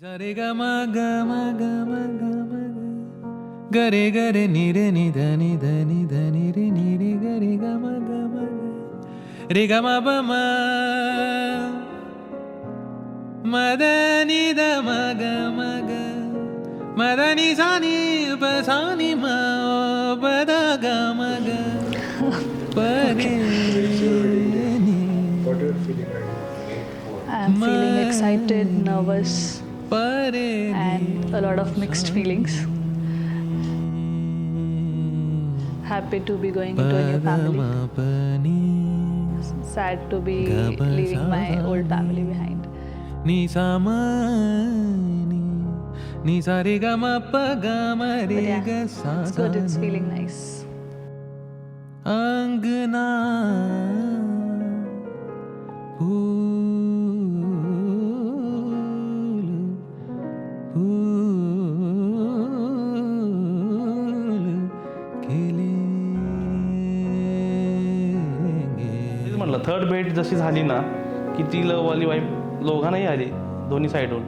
रे ग म ग म ग म ग म ग रे ग रे नि रे नि ध नि ध नि ध नि रे नि रे ग रे ग म ग म ग रे ग म ब म म द नि द म ग म ग म द नि सा नि प सा नि म प द ग म ग प रे नि. What you're feeling right now? I'm feeling excited, nervous, and and a lot of mixed feelings. Happy to be going into a new family. Sad to be leaving my old family behind. ni sa ma ni sa re ga ma pa ga ma But re yeah, ga sa it's sa good, it's na. feeling nice. अंगना फूल फूल खिलेंगे. तेच म्हटलं third भेट जशी झाली ना की ती लववाली wife दोघांनाही आली दोन्ही साईडहून.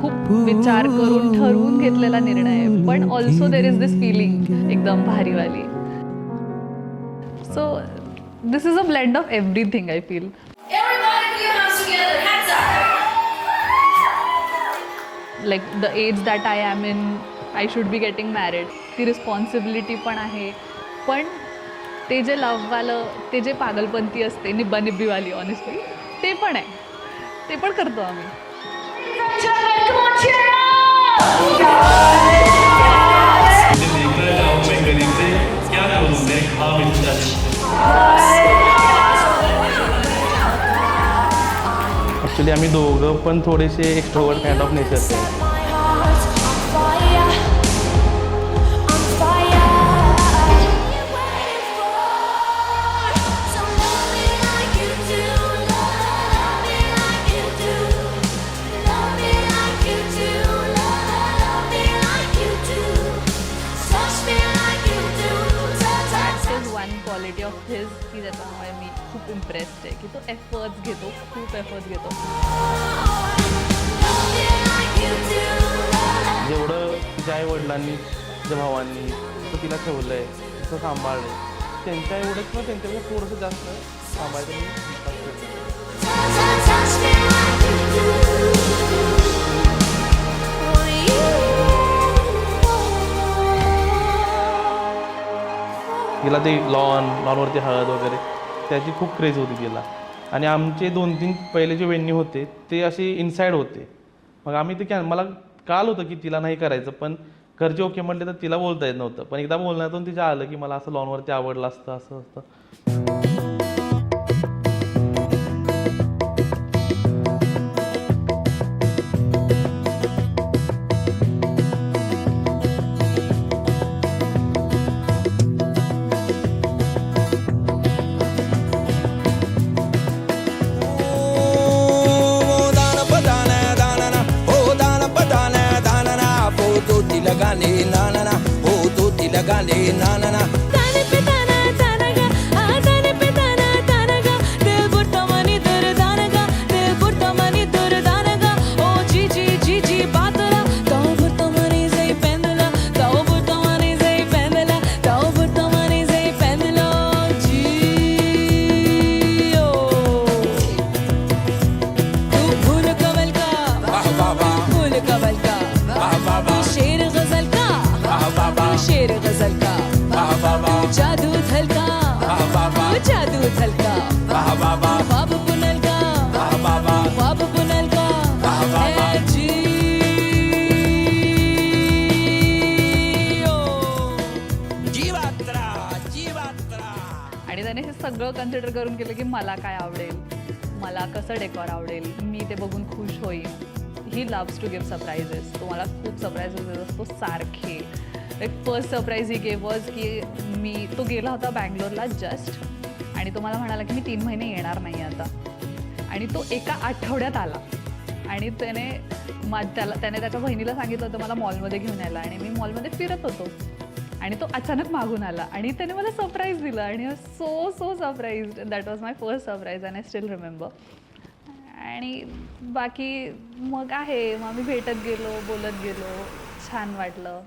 खूप विचार करून ठरवून घेतलेला निर्णय आहे, पण also there is this feeling एकदम भारीवाली. So this is a blend of everything I feel. Everybody put your hands together, hands up. Like the age that I am in I should be getting married. ती responsibility पण आहे, पण ते जे लव्हवालं ते जे पागलपंती असते निब्बा निब्बीवाली ऑनेस्टली ते पण आहे, ते पण करतो आम्ही. Gentlemen, come on, cheer up! Actually आम्ही दोघं पण थोडेसे एक्स्ट्रोवर्ट काइंड ऑफ नेचरचे आहे. My heart's on fire, on fire. Waiting for some love me like you do, love me like you do, love me like you do, love me like you do, touch me like you do, touch, touch, is one quality of his की ज्याच्यामुळे मी खूप impressed आहे की तो efforts घेतो, खूप efforts घेतो. love me like you do, love. जेवढं तिच्या आई-वडिलांनी तिच्या भावांनी तर तिला ठेवलं आहे तिचं सांभाळलं आहे त्यांच्या एवढंच किंवा त्यांच्यापेक्षा थोडंसं जास्त सांभाळायचं मी विश्वास करतो. Touch me like you do. तिला ते लॉनवरती हळद वगैरे त्याची खूप क्रेज होती तिला. आणि आमचे 2-3 पहिले जे वेन्यू होते ते असे इनसाईड होते. मग आम्ही ते मला काल होतं की तिला नाही करायचं, पण घरचे ओके म्हटले तर तिला बोलता येत नव्हतं. पण एकदा बोलण्यातून तिच्या आलं की मला असं लॉनवरती आवडलं असतं असं असतं. Tane pe tana tanaga, tane pe tana tanaga, dil butta mani dur danaga, dil butta mani dur danaga. Oh Gigi Gigi batala, tau butta mani zai pendula, tau butta mani zai pendula, tau butta mani zai pendula. Gio, tu phul kamal ka, phul kamal ka, शेर गजल का, शेर गजल का, जादू झलका, जादू झलका, ख्वाब बुनल का, ख्वाब बुनल का, है जियो. आणि त्याने हे सगळं कन्सिडर करून केलं की मला काय आवडेल, मला कसं डेकॉर आवडेल, मी ते बघून खुश होईन. He loves to give surprises. तो मला खूप सरप्राइजेस देत असतो सारखे. Like first surprise he gave was की तो गेला होता बँगलोरला जस्ट, आणि तो मला म्हणाला की मी 3 महिने येणार नाही आता. आणि तो एका आठवड्यात आला आणि त्याने त्याच्या बहिणीला सांगितलं होतं मला मॉलमध्ये घेऊन यायला, आणि मी मॉलमध्ये फिरत होतो आणि तो अचानक मागून आला आणि त्याने मला सरप्राईज दिलं आणि so surprised. That was my first surprise and I still remember. आणि बाकी मग आहे, मग आम्ही भेटत गेलो, बोलत गेलो, छान वाटलं.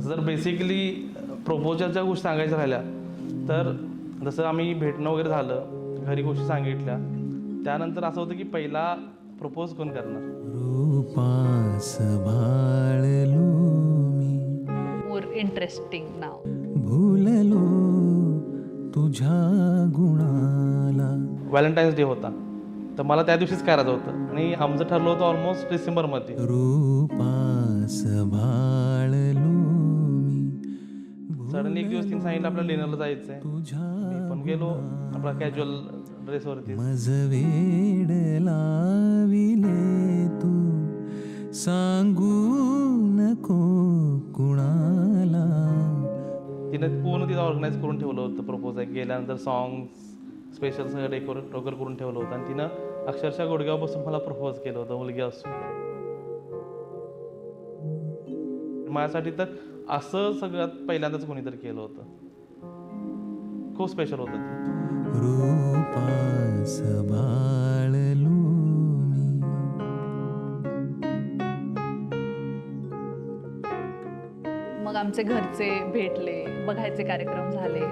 जर बेसिकली प्रपोजलच्या गोष्टी सांगायच्या राहिल्या तर जसं आम्ही भेटणं वगैरे झालं, घरी गोष्टी सांगितल्या, त्यानंतर असं होतं की पहिला प्रपोज कोण करणार. रूपास भाळलो मी, मोर इंटरेस्टिंग नाव. भूललो तुझ्या गुणाला. व्हॅलेंटाईन्स डे होता, तर मला त्या दिवशीच करायचं होतं आणि आमचं ठरलं होतं ऑलमोस्ट डिसेंबरमध्ये. रूपास भाळलो मी, सडनली एक दिवस तिने सांगितलं आपल्याला डिनरला जायचं आहे. तुझ्या मी पण गेलो आपला कॅज्युअल ड्रेसवरती. मज वेड लाविले तू, सांगू नको कुणाला. तिनं पूर्ण तिथं ऑर्गनाईज करून ठेवलं होतं प्रपोज आहे. गेल्यानंतर सॉंग्स स्पेशल सगळं डेकोरेट वगैरे करून ठेवलं होतं आणि तिनं अक्षरशः गुडघ्यापासून मला प्रपोज केलं होतं मुलगी असून. माझ्यासाठी तर असं सगळ्यात पहिल्यांदाच कोणीतरी केलं होतं. खूप स्पेशल होतं ते. रूपास बाळलो मी. मग आमचे घरचे भेटले, बघायचे कार्यक्रम झाले.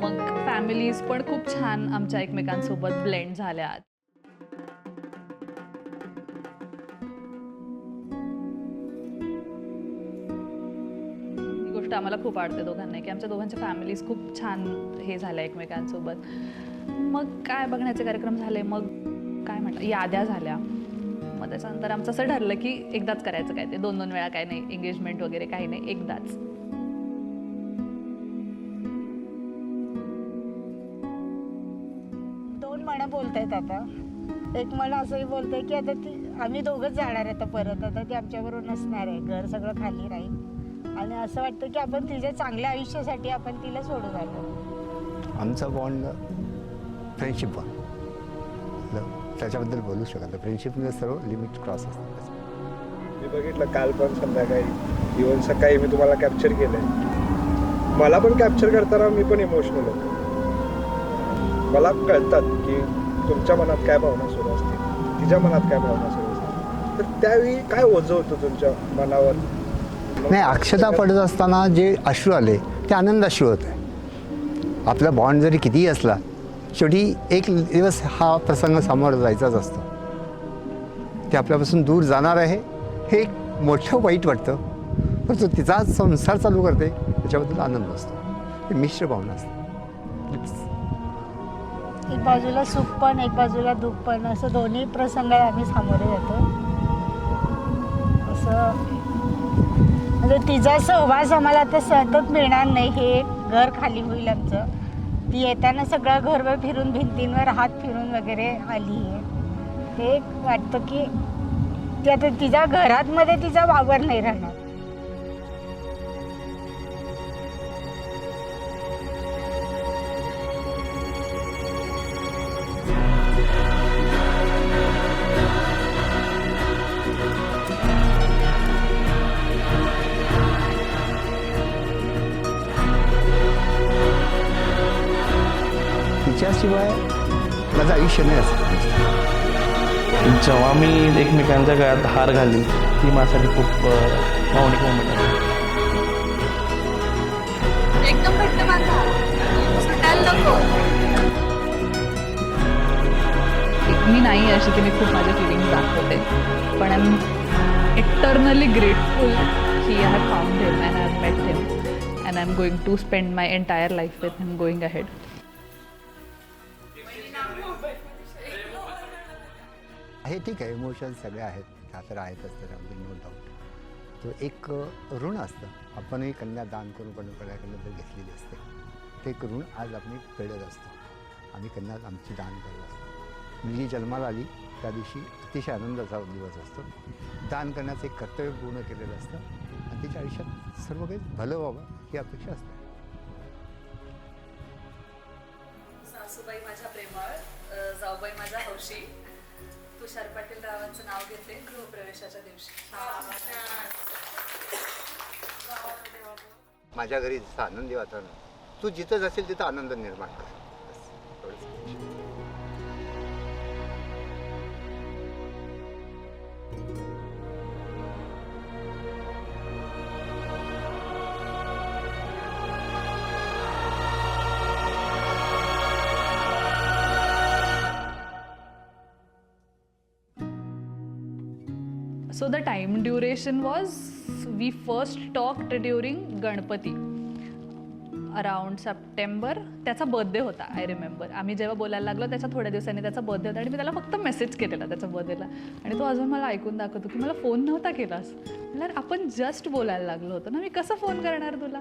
मग फॅमिलीज पण खूप छान आमच्या एकमेकांसोबत ब्लेंड झाल्या. ही गोष्ट आम्हाला खूप आवडते दोघांना, की आमच्या दोघांच्या फॅमिलीज खूप छान हे झाल्या एकमेकांसोबत. मग काय बघण्याचे कार्यक्रम झाले, मग काय म्हणतात याद्या झाल्या. मग त्याच्यानंतर आमचं असं ठरलं की एकदाच करायचं काय ते, 2-2 वेळा काय नाही, एंगेजमेंट वगैरे काही नाही, एकदाच. दोन मनं बोलतायत आता. एक मन असंही बोलतंय की आता ती आम्ही दोघंच जाणार आहे आता परत, आता ती आमच्याबरोबर नसणार आहे, घर सगळं खाली राहील. आणि असं वाटतं की आपण तिच्या चांगल्या आयुष्यासाठी आपण तिला सोडून आलो. आमचा बॉन्ड फ्रेंडशिप बॉन्ड, त्याच्याबद्दल बोलू शकत नाही. फ्रेंडशिपमध्ये सर्व लिमिट क्रॉस असतात. मी बघितलं काल पण संध्याकाळी, इव्हन सकाळी मी तुम्हाला कॅप्चर केलंय. मला पण कॅप्चर करताना मी पण इमोशनल होतो. मला कळतात की तुमच्या मनात काय भावना सुरू असतील, तिच्या मनात काय भावना सुरू असतील. तर त्यावेळी काय ओझं होतं तुमच्या मनावर? नाही, अक्षता पडत असताना जे अश्रू आले ते आनंद अश्रू होते. आपला बॉन्ड जरी कितीही असला, शेवटी एक दिवस हा प्रसंग सामोरं जायचाच असतो. ते आपल्यापासून दूर जाणार आहे हे एक मोठं वाईट वाटतं, पण तो तिचा संसार चालू करते त्याच्याबद्दल आनंद असतो. हे मिश्र भावना असते. एक बाजूला सुख पण, एक बाजूला दुःख पण, असं दोन्ही प्रसंगात आम्ही सामोरे जातो. असं म्हणजे तिचा सहवास आम्हाला आता सतत मिळणार नाही. हे एक घर खाली होईल आमचं. ती येताना सगळं घरभर फिरून, भिंतींवर हात फिरून वगैरे आली आहे. ते एक वाटतं की ती आता तिच्या घरातमध्ये तिचा वावर नाही राहणार. तिच्याशिवाय माझं आयुष्य नाही असं. जेव्हा मी एकमेकांच्या गळ्यात हार घालीन ती माझ्यासाठी खूप भावनिक मोमेंट आहे. एकदम घट्ट बांधा, सुटायला नको. मी नाही अशी की मी खूप माझे फिलिंग्स दाखवते, पण आय एम इटर्नली ग्रेटफुल की I have found him and I have met him and I am going to spend my entire life with him going ahead. हे ठीक आहे, इमोशन्स सगळे आहेत, त्या तर आहेतच, त्याच्यामध्ये नो डाऊट. तो एक ऋण असतं. आपणही कन्या दान करून कन्याकडनं जर घेतलेली असते, ते एक ऋण आज आपण फेडत असतो. आम्ही कन्या आमची दान करत असतो. मुलगी जन्माला आली त्या दिवशी अतिशय आनंदाचा दिवस असतो. दान करण्याचं एक कर्तव्य पूर्ण केलेलं असतं आणि तिच्या आयुष्यात सर्व काही भलं व्हावं ही अपेक्षा असते. मावशी तुषार पाटील रावांचं नाव घेते गृहप्रवेशाच्या दिवशी. माझ्या घरी जसं आनंदी वातावरण, तू जिथं जाशील तिथं आनंद निर्माण कर. बस, एवढंच. So the time duration was, we first talked during Ganpati around September. त्याचा बर्थडे होता, आय रिमेंबर. आम्ही जेव्हा बोलायला लागलो त्याच्या थोड्या दिवसांनी त्याचा बर्थडे होता आणि मी त्याला फक्त मेसेज केलेला त्याच्या बर्थडेला आणि तो अजून मला ऐकून दाखवतो की मला फोन नव्हता केलास. म्हणलं आपण जस्ट बोलायला लागलो होतो ना, मी कसं फोन करणार तुला.